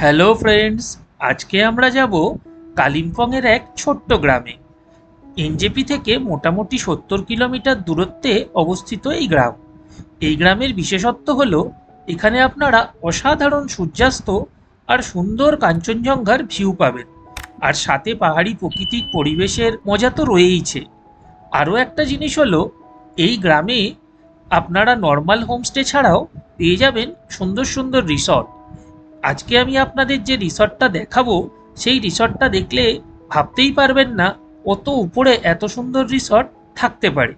Hello friends, আজকে আমরা যাব কালিম্পংয়ের এক ছোট্ট গ্রামে। এনজেপি থেকে মোটামুটি 70 কিলোমিটার দূরত্বে অবস্থিত এই গ্রাম। এই গ্রামের বিশেষত্ব হলো এখানে আপনারা অসাধারণ সূর্যাস্ত আর সুন্দর কাঞ্চনজঙ্ঘার ভিউ পাবেন, আর সাথে পাহাড়ি প্রাকৃতিক পরিবেশের মজা তো রয়েইছে। আরও একটা জিনিস হলো এই গ্রামে আপনারা নর্মাল হোমস্টে ছাড়াও পেয়ে যাবেন সুন্দর সুন্দর রিসর্ট। আজকে আমি আপনাদের যে রিসর্টটা দেখাবো সেই রিসর্টটা দেখলে ভাবতেই পারবেন না অত উপরে এত সুন্দর রিসর্ট থাকতে পারে।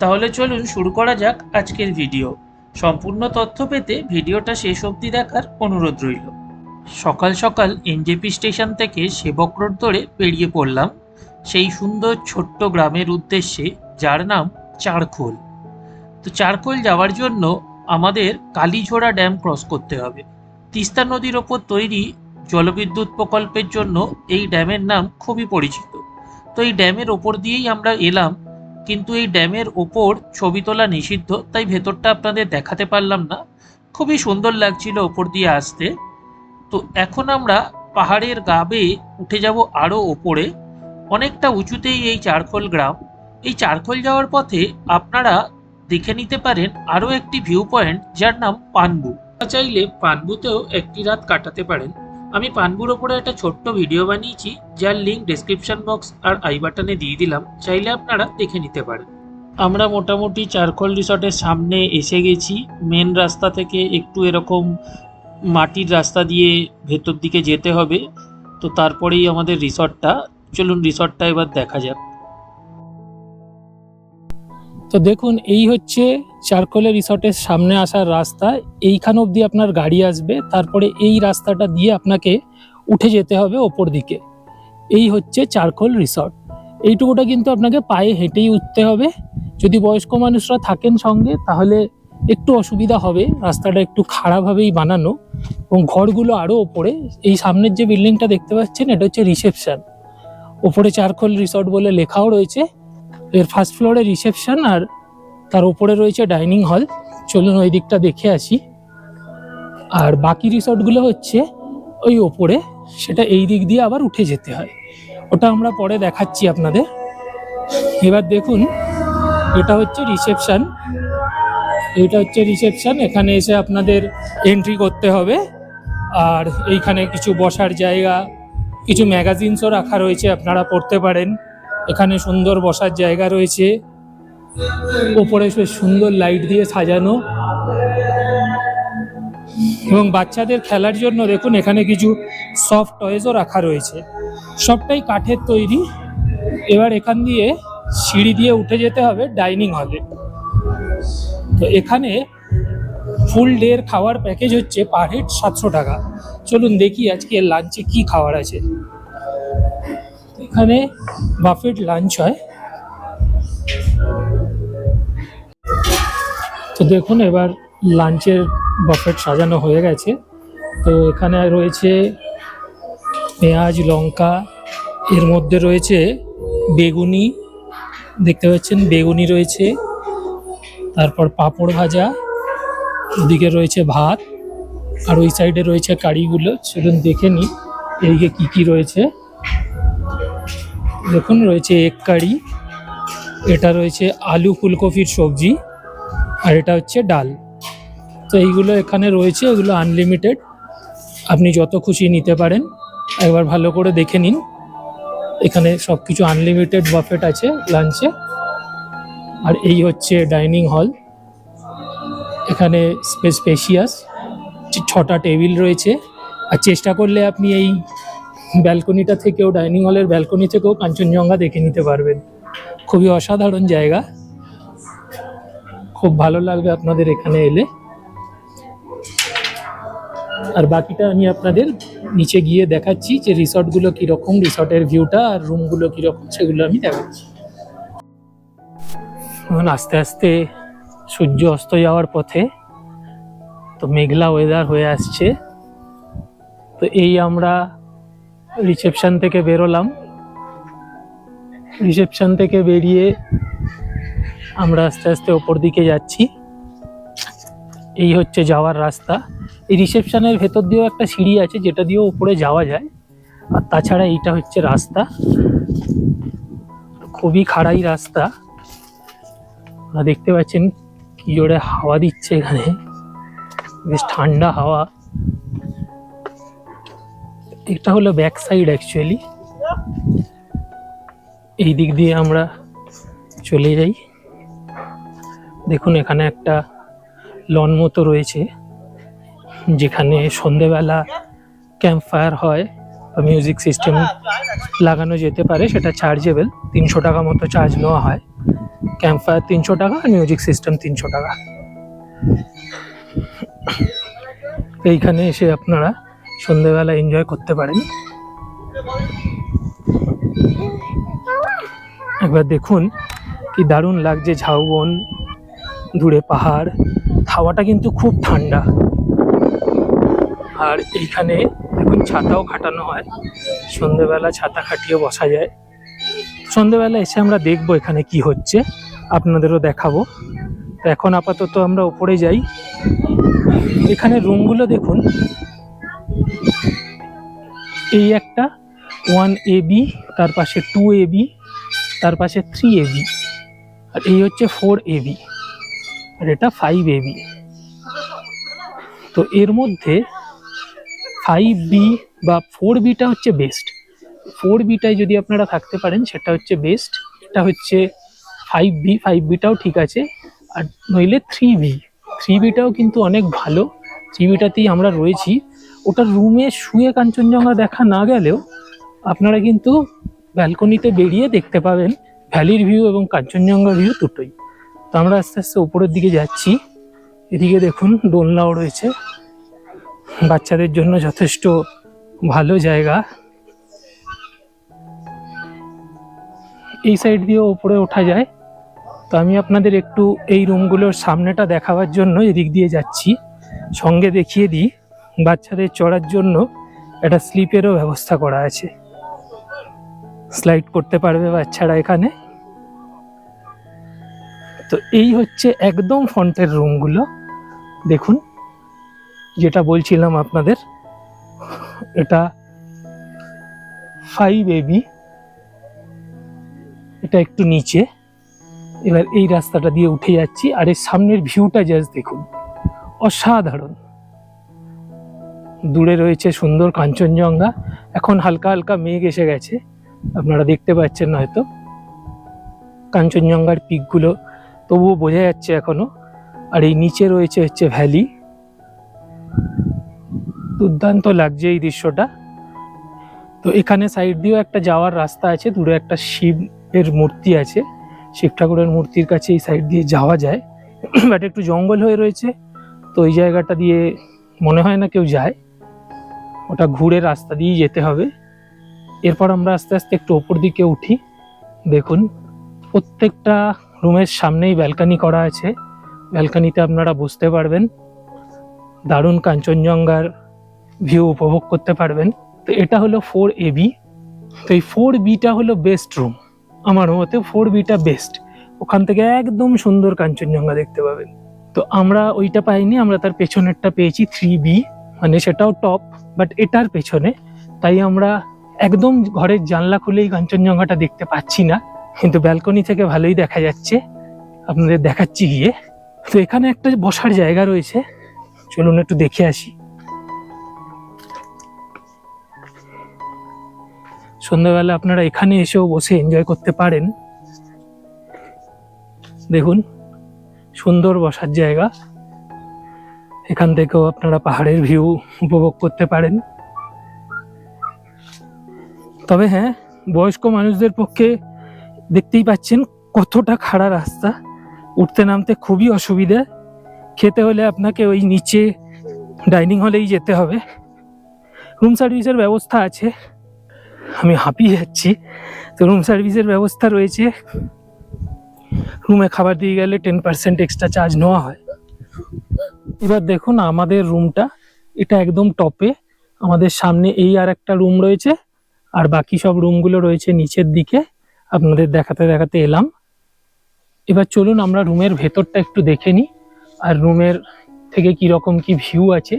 তাহলে চলুন শুরু করা যাক আজকের ভিডিও। সম্পূর্ণ তথ্য পেতে ভিডিওটা শেষ অবধি দেখার অনুরোধ রইল। সকাল সকাল এনজেপি স্টেশন থেকে সেবক রোড ধরে বেরিয়ে পড়লাম সেই সুন্দর ছোট্ট গ্রামের উদ্দেশ্যে, যার নাম চারখোল। তো চারখোল যাওয়ার জন্য আমাদের কালীঝোড়া ড্যাম ক্রস করতে হবে। তিস্তা নদীর ওপর তৈরি জলবিদ্যুৎ প্রকল্পের জন্য এই ড্যামের নাম খুবই পরিচিত। তো এই ড্যামের ওপর দিয়েই আমরা এলাম, কিন্তু এই ড্যামের ওপর ছবি তোলা নিষিদ্ধ, তাই ভেতরটা আপনাদের দেখাতে পারলাম না। খুবই সুন্দর লাগছিল ওপর দিয়ে আসতে। তো এখন আমরা পাহাড়ের গা বেয়ে উঠে যাব আরও ওপরে। অনেকটা উঁচুতেই এই চারখোল গ্রাম। এই চারখোল যাওয়ার পথে আপনারা দেখে নিতে পারেন আরও একটি ভিউ পয়েন্ট, যার নাম পানবু। চাইলে পানবুতেও একটি রাত কাটাতে পারেন। আমি পানবুর ওপরে একটা ছোট্ট ভিডিও বানিয়েছি, যার লিঙ্ক ডেসক্রিপশন বক্স আর আই বাটনে দিয়ে দিলাম, চাইলে আপনারা দেখে নিতে পারেন। আমরা মোটামুটি চারখোল রিসর্টের সামনে এসে গেছি। মেন রাস্তা থেকে একটু এরকম মাটির রাস্তা দিয়ে ভেতর দিকে যেতে হবে, তো তারপরেই আমাদের রিসর্টটা। চলুন রিসর্টটা এবার দেখা যাক। তো দেখুন, এই হচ্ছে চারখোলে রিসর্টের সামনে আসার রাস্তা। এইখান অবধি আপনার গাড়ি আসবে, তারপরে এই রাস্তাটা দিয়ে আপনাকে উঠে যেতে হবে ওপর দিকে। এই হচ্ছে চারখোল রিসর্ট। এইটুকুটা কিন্তু আপনাকে পায়ে হেঁটেই উঠতে হবে। যদি বয়স্ক মানুষরা থাকেন সঙ্গে তাহলে একটু অসুবিধা হবে, রাস্তাটা একটু খারাপভাবেই বানানো এবং ঘরগুলো আরও ওপরে। এই সামনের যে বিল্ডিংটা দেখতে পাচ্ছেন, এটা হচ্ছে রিসেপশন। ওপরে চারখোল রিসর্ট বলে লেখাও রয়েছে। এর ফার্স্ট ফ্লোরে রিসেপশন, আর তার উপরে রয়েছে ডাইনিং হল। চলুন ওই দিকটা দেখে আসি। আর বাকি রিসর্টগুলো হচ্ছে ওই ওপরে, সেটা এই দিক দিয়ে আবার উঠে যেতে হয়। ওটা আমরা পরে দেখাচ্ছি আপনাদের। এবার দেখুন, এটা হচ্ছে রিসেপশন। এখানে এসে আপনাদের এন্ট্রি করতে হবে। আর এইখানে কিছু বসার জায়গা, কিছু ম্যাগাজিনসও রাখা রয়েছে, আপনারা পড়তে পারেন। এখানে সুন্দর বসার জায়গা রয়েছে, ওপরে বেশ সুন্দর লাইট দিয়ে সাজানো। এবং বাচ্চাদের খেলার জন্য দেখুন এখানে কিছু সফট টয়েসও রাখা রয়েছে, সবটাই কাঠের তৈরি। এবার এখান দিয়ে সিঁড়ি দিয়ে উঠে যেতে হবে ডাইনিং হলে। তো এখানে ফুল ডের খাওয়ার প্যাকেজ হচ্ছে পার হেড 700 টাকা। চলুন দেখি আজকে লাঞ্চে কি খাবার আছে। এখানে বাফেট লাঞ্চ হয়। তো দেখুন, এবার লাঞ্চের বাফেট সাজানো হয়ে গেছে। তো এখানে রয়েছে পেঁয়াজ, লঙ্কা, এর মধ্যে রয়েছে বেগুনি, দেখতে পাচ্ছেন বেগুনি রয়েছে, তারপর পাঁপড় ভাজা, ওদিকে রয়েছে ভাত, আর ওই সাইডে রয়েছে কারিগুলো। চলুন দেখে নিই এইদিকে কী কী রয়েছে। দেখুন রয়েছে এগ কারি, এটা রয়েছে আলু ফুলকপির সবজি, আর এটা হচ্ছে ডাল। তো এইগুলো এখানে রয়েছে, এগুলো আনলিমিটেড, আপনি যত খুশি নিতে পারেন। একবার ভালো করে দেখে নিন, এখানে সব কিছু আনলিমিটেড বাফেট আছে লাঞ্চে। আর এই হচ্ছে ডাইনিং হল। এখানে স্পেশিয়াস 6টা টেবিল রয়েছে। আর চেষ্টা করলে আপনি এই ব্যালকনিটা থেকেও, ডাইনিং হলের ব্যালকনি থেকেও কাঞ্চনজঙ্ঘা দেখে নিতে পারবেন। খুবই অসাধারণ জায়গা, খুব ভালো লাগবে আপনাদের এখানে এলে। আর বাকিটা আমি আপনাদের নিচে গিয়ে দেখাচ্ছি যে রিসর্টগুলো কীরকম, রিসর্টের ভিউটা আর রুমগুলো কীরকম, সেগুলো আমি দেখাচ্ছি। এখন আস্তে আস্তে সূর্য অস্ত যাওয়ার পথে, তো মেঘলা ওয়েদার হয়ে আসছে। তো এই আমরা রিসেপশন থেকে বেরোলাম। রিসেপশন থেকে বেরিয়ে আমরা আস্তে আস্তে ওপর দিকে যাচ্ছি। এই হচ্ছে যাওয়ার রাস্তা। এই রিসেপশনের ভেতর দিয়েও একটা সিঁড়ি আছে যেটা দিয়েও উপরে যাওয়া যায়। আর তাছাড়া এইটা হচ্ছে রাস্তা, খুবই খাড়াই রাস্তা। আপনারা দেখতে পাচ্ছেন কি জোরে হাওয়া দিচ্ছে এখানে, বেশ ঠান্ডা হাওয়া। এটা হলো ব্যাক সাইড অ্যাকচুয়ালি। এই দিক দিয়ে আমরা চলে যাই। দেখুন এখানে একটা লন মতো রয়েছে যেখানে সন্ধেবেলা ক্যাম্প ফায়ার হয় বা মিউজিক সিস্টেম লাগানো যেতে পারে, সেটা চার্জেবল। 300 টাকা মতো চার্জ নেওয়া হয়। ক্যাম্প ফায়ার 300 টাকা আর মিউজিক সিস্টেম 300 টাকা। এইখানে এসে আপনারা সন্ধেবেলা এনজয় করতে পারেন। একবার দেখুন কি দারুণ লাগছে, ঝাউবন, দূরে পাহাড়, হাওয়াটা কিন্তু খুব ঠান্ডা। আর এইখানে দেখুন ছাতাও খাটানো হয়, সন্ধেবেলা ছাতা খাটিয়ে বসা যায়। সন্ধেবেলা এসে আমরা দেখবো এখানে কি হচ্ছে, আপনাদেরও দেখাবো। তো এখন আপাতত আমরা উপরে যাই। এখানে রুমগুলো দেখুন, এই একটা 1AB, তার পাশে 2AB, তার পাশে 3AB, আর এই হচ্ছে 4AB, আর এটা 5AB। তো এর মধ্যে 5B বা 4Bটা হচ্ছে বেস্ট। 4Bটায় যদি আপনারা থাকতে পারেন সেটা হচ্ছে বেস্ট। এটা হচ্ছে 5Bটাও ঠিক আছে, আর নইলে 3Bটাও কিন্তু অনেক ভালো। 3Bটাতেই আমরা রয়েছি। ওটা রুমে শুয়ে কাঞ্চনজঙ্ঘা দেখা না গেলেও আপনারা কিন্তু ব্যালকনিতে বেরিয়ে দেখতে পাবেন ভ্যালির ভিউ এবং কাঞ্চনজঙ্ঘা ভিউ দুটোই। তো আমরা আস্তে আস্তে উপরের দিকে যাচ্ছি। এদিকে দেখুন দোলনাও রয়েছে, বাচ্চাদের জন্য যথেষ্ট ভালো জায়গা। এই সাইড দিয়েও উপরে ওঠা যায়। তো আমি আপনাদের একটু এই রুমগুলোর সামনেটা দেখাবার জন্য এদিক দিয়ে যাচ্ছি। সঙ্গে দেখিয়ে দিই, বাচ্চাদের চড়ার জন্য একটা স্লিপেরও ব্যবস্থা করা আছে, স্লাইড করতে পারবে বাচ্চারা এখানে। তো এই হচ্ছে একদম ফ্রন্টের রুমগুলো। দেখুন যেটা বলছিলাম আপনাদের, এটা 5AB, এটা একটু নিচে। এবার এই রাস্তাটা দিয়ে উঠে যাচ্ছি, আর এর সামনের ভিউটা জাস্ট দেখুন, অসাধারণ। দূরে রয়েছে সুন্দর কাঞ্চনজঙ্ঘা। এখন হালকা হালকা মেঘ এসে গেছে, আপনারা দেখতে পাচ্ছেন হয়তো কাঞ্চনজঙ্ঘার পিকগুলো, তবুও বোঝা যাচ্ছে এখনো। আর এই নিচে রয়েছে হচ্ছে ভ্যালি। দুর্দান্ত লাগছে এই দৃশ্যটা। তো এখানে সাইড দিয়েও একটা যাওয়ার রাস্তা আছে, দূরে একটা শিবের মূর্তি আছে, শিব ঠাকুরের মূর্তির কাছে এই সাইড দিয়ে যাওয়া যায়। বাট একটু জঙ্গল হয়ে রয়েছে, তো এই জায়গাটা দিয়ে মনে হয় না কেউ যায়, ওটা ঘুরে রাস্তা দিয়েই যেতে হবে। এরপর আমরা আস্তে আস্তে একটু ওপর দিকে উঠি। দেখুন প্রত্যেকটা রুমের সামনেই ব্যালকনি করা আছে, ব্যালকনিতে আপনারা বসতে পারবেন, দারুণ কাঞ্চনজঙ্ঘার ভিউ উপভোগ করতে পারবেন। তো এটা হলো 4AB। তো এই 4Bটা হলো বেস্ট রুম আমার মতে। 4Bটা বেস্ট, ওখান থেকে একদম সুন্দর কাঞ্চনজঙ্ঘা দেখতে পাবেন। তো আমরা ওইটা পাইনি, আমরা তার পেছনেরটা পেয়েছি 3B, মানে সেটাও টপ, বাট এটার পেছনে। তাই আমরা একদম ঘরের জানলা খুলেই কাঞ্চনজঙ্ঘাটা দেখতে পাচ্ছি না, কিন্তু ব্যালকনি থেকে ভালোই দেখা যাচ্ছে, আপনাদের দেখাচ্ছি গিয়ে। তো এখানে একটা বসার জায়গা রয়েছে, চলুন একটু দেখে আসি। সন্ধ্যাবেলা আপনারা এখানে এসেও বসে এনজয় করতে পারেন। দেখুন সুন্দর বসার জায়গা, এখান থেকেও আপনারা পাহাড়ের ভিউ উপভোগ করতে পারেন। তবে হ্যাঁ, বয়স্ক মানুষদের পক্ষে দেখতেই পাচ্ছেন কতটা খাড়া রাস্তা, উঠতে নামতে খুবই অসুবিধা। খেতে হলে আপনাকে ওই নিচে ডাইনিং হলেই যেতে হবে। রুম সার্ভিসের ব্যবস্থা আছে, আমি হাঁপিয়ে যাচ্ছি। তো রুম সার্ভিসের ব্যবস্থা রয়েছে, রুমে খাবার দিয়ে গেলে 10% এক্সট্রা চার্জ নেওয়া হয়। এবার দেখুন আমাদের রুমটা, এটা একদম টপে। আমাদের সামনে এই আর একটা রুম রয়েছে, আর বাকি সব রুমগুলো রয়েছে নিচের দিকে। আপনাদের দেখাতে দেখাতে এলাম। এবার চলুন আমরা রুমের ভেতরটা একটু দেখে নিই, আর রুমের থেকে কীরকম কি ভিউ আছে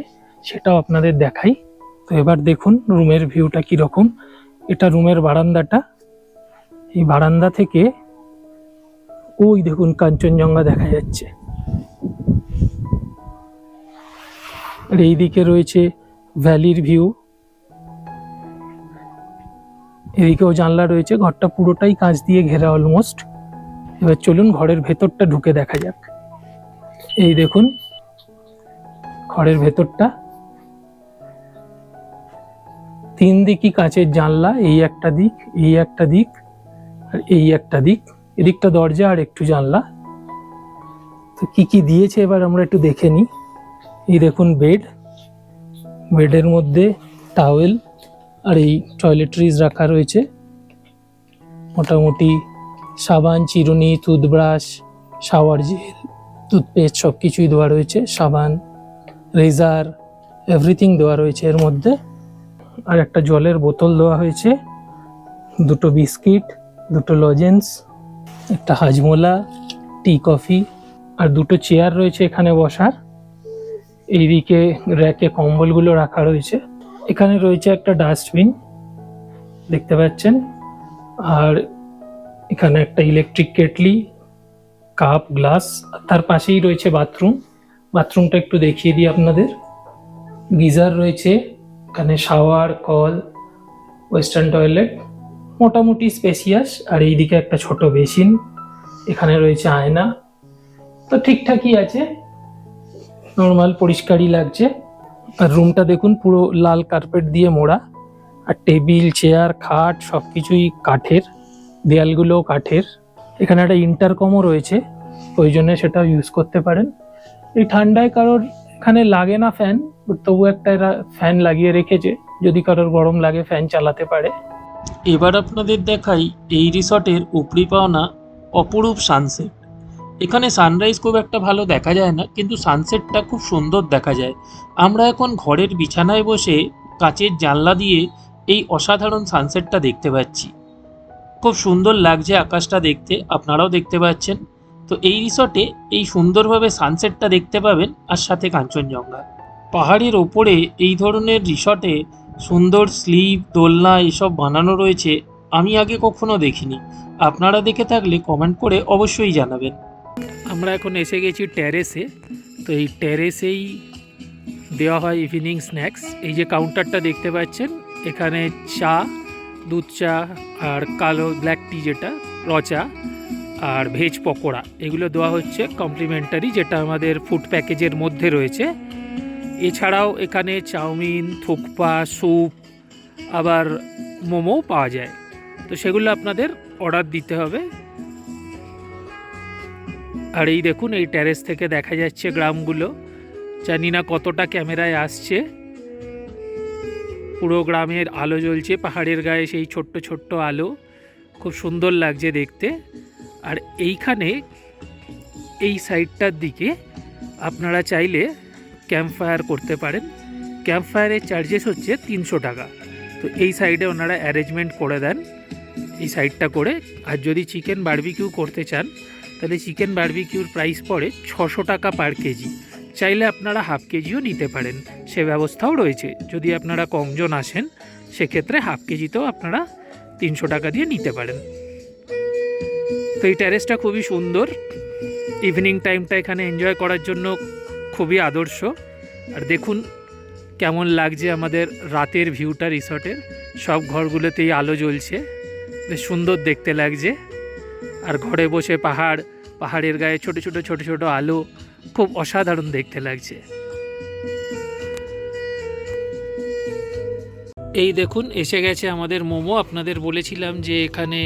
সেটাও আপনাদের দেখাই। তো এবার দেখুন রুমের ভিউটা কিরকম। এটা রুমের বারান্দাটা। এই বারান্দা থেকে ওই দেখুন কাঞ্চনজঙ্ঘা দেখা যাচ্ছে। আর এইদিকে রয়েছে ভ্যালির ভিউ। এদিকেও জানলা রয়েছে। ঘরটা পুরোটাই কাঁচ দিয়ে ঘেরা অলমোস্ট। এবার চলুন ঘরের ভেতরটা ঢুকে দেখা যাক। এই দেখুন ঘরের ভেতরটা। 3 দিকই কাঁচের জানলা। এই একটা দিক, এই একটা দিক, আর এই একটা দিক। এদিকটা দরজা আর একটু জানলা। তো কি কি দিয়েছে এবার আমরা একটু দেখে নিই। এই দেখুন বেড। বেডের মধ্যে টাওয়েল আর এই টয়লেট্রিজ রাখা রয়েছে। মোটামুটি সাবান, চিরুনি, টুথব্রাশ, শাওয়ার জেল, টুথপেস্ট সব কিছুই দেওয়া রয়েছে। সাবান, রেজার, এভরিথিং দেওয়া রয়েছে এর মধ্যে। আর একটা জলের বোতল দেওয়া হয়েছে, 2টো বিস্কিট, 2টো লজেন্স, একটা হাজমোলা, টি কফি, আর 2টো চেয়ার রয়েছে এখানে বসার। এইদিকে র্যাকে কম্বলগুলো রাখা রয়েছে। এখানে রয়েছে একটা ডাস্টবিন দেখতে পাচ্ছেন। আর এখানে একটা ইলেকট্রিক কেটলি, কাপ, গ্লাস। তার পাশেই রয়েছে বাথরুম। বাথরুমটা একটু দেখিয়ে দিই আপনাদের। গিজার রয়েছে এখানে, শাওয়ার, কল, ওয়েস্টার্ন টয়লেট, মোটামুটি স্পেসিয়াস। আর এইদিকে একটা ছোট বেসিন। এখানে রয়েছে আয়না। তো ঠিকঠাকই আছে, নর্মাল পরিষ্কারই লাগছে। আর রুমটা দেখুন পুরো লাল কার্পেট দিয়ে মোড়া। আর টেবিল, চেয়ার, খাট সবকিছুই কাঠের। দেয়ালগুলোও কাঠের। এখানে একটা ইন্টারকমও রয়েছে, প্রয়োজনে সেটা ইউজ করতে পারেন। এই ঠান্ডায় কারোর এখানে লাগে না ফ্যান, বাট তবু একটা এরা ফ্যান লাগিয়ে রেখেছে, যদি কারোর গরম লাগে ফ্যান চালাতে পারে। এবার আপনাদের দেখাই এই রিসর্টের উপরি পাওনা অপরূপ সানসেট। এখানে সানরাইজ খুব একটা ভালো দেখা যায় না, কিন্তু সানসেটটা খুব সুন্দর দেখা যায়। আমরা এখন ঘরের বিছানায় বসে কাচের জানলা দিয়ে এই অসাধারণ সানসেটটা দেখতে পাচ্ছি। খুব সুন্দর লাগছে আকাশটা দেখতে, আপনারাও দেখতে পাচ্ছেন। তো এই রিসর্টে এই সুন্দরভাবে সানসেটটা দেখতে পাবেন, আর সাথে কাঞ্চনজঙ্ঘা। পাহাড়ের ওপরে এই ধরনের রিসর্টে সুন্দর স্লিপ, দোলনা এসব বানানো রয়েছে, আমি আগে কখনো দেখিনি। আপনারা দেখে থাকলে কমেন্ট করে অবশ্যই জানাবেন। আমরা এখন এসে গেছি টেরেসে। তো এই টেরেসেই দেওয়া হয় ইভিনিং স্ন্যাক্স। এই যে কাউন্টারটা দেখতে পাচ্ছেন, এখানে চা, দুধ চা, আর কালো ব্ল্যাক টি যেটা, র চা, আর ভেজ পকোড়া, এগুলো দেওয়া হচ্ছে কমপ্লিমেন্টারি, যেটা আমাদের ফুড প্যাকেজের মধ্যে রয়েছে। এছাড়াও এখানে চাউমিন, থুকপা, স্যুপ, আবার মোমো পাওয়া যায়। তো সেগুলো আপনাদের অর্ডার দিতে হবে। আর এই দেখুন এই টেরেস থেকে দেখা যাচ্ছে গ্রামগুলো। জানি না কতটা ক্যামেরায় আসছে। পুরো গ্রামের আলো জ্বলছে, পাহাড়ের গায়ে সেই ছোট্ট ছোট্ট আলো, খুব সুন্দর লাগছে দেখতে। আর এইখানে এই সাইডটার দিকে আপনারা চাইলে ক্যাম্প ফায়ার করতে পারেন। ক্যাম্প ফায়ারের চার্জেস হচ্ছে 300 টাকা। তো এই সাইডে ওনারা অ্যারেঞ্জমেন্ট করে দেন এই সাইডটা করে। আর যদি চিকেন বারবিকিউ করতে চান, তাহলে চিকেন বারবিকিউর প্রাইস পড়ে 600 টাকা পার কেজি। চাইলে আপনারা হাফ কেজিও নিতে পারেন, সে ব্যবস্থাও রয়েছে। যদি আপনারা কমজন আসেন, সেক্ষেত্রে হাফ কেজিতেও আপনারা 300 টাকা দিয়ে নিতে পারেন। তো এই টেরেসটা খুবই সুন্দর। ইভিনিং টাইমটা এখানে এনজয় করার জন্য খুবই আদর্শ। আর দেখুন কেমন লাগছে আমাদের রাতের ভিউটা রিসর্টের। সব ঘরগুলোতেই আলো জ্বলছে, বেশ সুন্দর দেখতে লাগছে। আর ঘরে বসে পাহাড়ের গায়ে ছোট ছোট ছোট ছোট আলো, খুব অসাধারণ দেখতে লাগছে। এই দেখুন এসে গেছে আমাদের মোমো। আপনাদের বলেছিলাম যে এখানে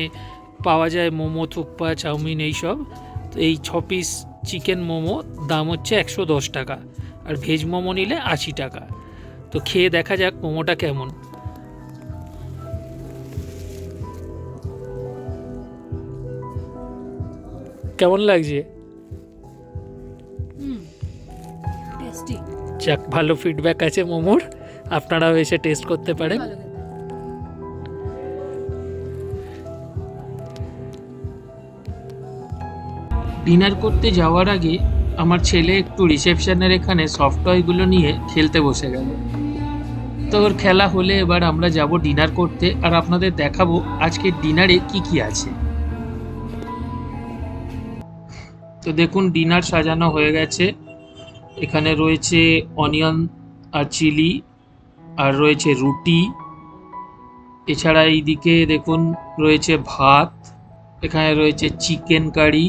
পাওয়া যায় মোমো, থুকপা, চাউমিন এইসব। তো এই 6 পিস চিকেন মোমো দাম হচ্ছে 110 টাকা, আর ভেজ মোমো নিলে 80 টাকা। তো খেয়ে দেখা যাক মোমোটা কেমন। কেমন লাগছে? যাক, ভালো ফিডব্যাক আছে মোমোর, আপনারাও এসে টেস্ট করতে পারেন। ডিনার করতে যাওয়ার আগে আমার ছেলে একটু রিসেপশনের এখানে সফট টয়গুলো নিয়ে খেলতে বসে গেল। তো ওর খেলা হলে এবার আমরা যাব ডিনার করতে, আর আপনাদের দেখাবো আজকের ডিনারে কি কি আছে। তো দেখুন ডিনার সাজানো হয়ে গেছে। এখানে রয়েছে অনিয়ন আর চিলি, আর রয়েছে রুটি। এছাড়া এইদিকে দেখুন রয়েছে ভাত, এখানে রয়েছে চিকেন কারি,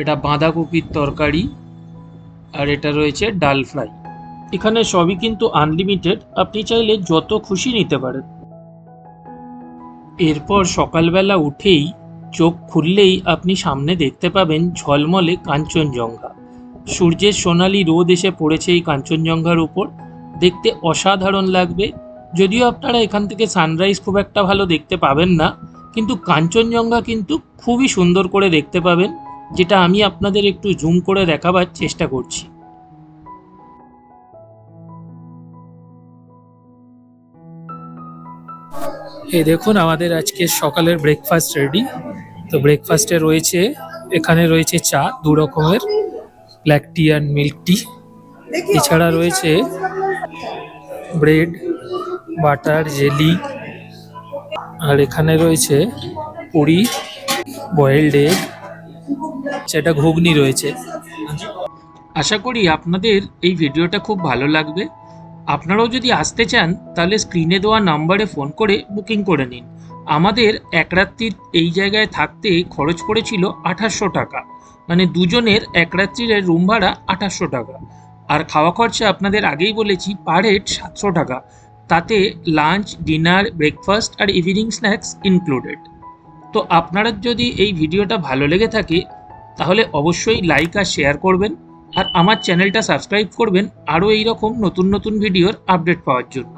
এটা বাঁধাকপির তরকারি, আর এটা রয়েছে ডাল ফ্রাই। এখানে সবই কিন্তু আনলিমিটেড, আপনি চাইলে যত খুশি নিতে পারেন। এরপর সকালবেলা উঠেই চোখ খুললেই আপনি সামনে দেখতে পাবেন ঝলমলে কাঞ্চনজঙ্ঘা। সূর্যের সোনালি রোদ এসে পড়েছে এই কাঞ্চনজঙ্ঘার উপর, দেখতে অসাধারণ লাগবে। যদিও আপনারা এখান থেকে সানরাইজ খুব একটা ভালো দেখতে পাবেন না, কিন্তু কাঞ্চনজঙ্ঘা কিন্তু খুবই সুন্দর করে দেখতে পাবেন, যেটা আমি আপনাদের একটু জুম করে দেখাবার চেষ্টা করছি। এই দেখুন আমাদের আজকে সকালের ব্রেকফাস্ট রেডি। তো ব্রেকফাস্টে রয়েছে, এখানে রয়েছে চা 2 রকমের, black T and milk tea. এছাড়া রয়েছে ব্রেড, বাটার, জেলি, আর এখানে রয়েছে পুরি, বয়েলড এগ, সেটা ঘুগনি রয়েছে। আশা করি আপনাদের এই ভিডিওটা খুব ভালো লাগবে। আপনারাও যদি আসতে চান তাহলে স্ক্রিনে দেওয়া নাম্বারে ফোন করে বুকিং করে নিন। আমাদের এক রাত্রির এই জায়গায় থাকতে খরচ পড়েছিল 2800 টাকা, মানে দুজনের এক রাত্রির রুম ভাড়া 2800 টাকা। আর খাওয়া খরচা আপনাদের আগেই বলেছি পার হেড 700 টাকা, তাতে লাঞ্চ, ডিনার, ব্রেকফাস্ট আর ইভিনিং স্ন্যাক্স ইনক্লুডেড। তো আপনারা যদি এই ভিডিওটা ভালো লেগে থাকে তাহলে অবশ্যই লাইক আর শেয়ার করবেন, আর আমার চ্যানেলটা সাবস্ক্রাইব করবেন আরও এইরকম নতুন নতুন ভিডিওর আপডেট পাওয়ার জন্য।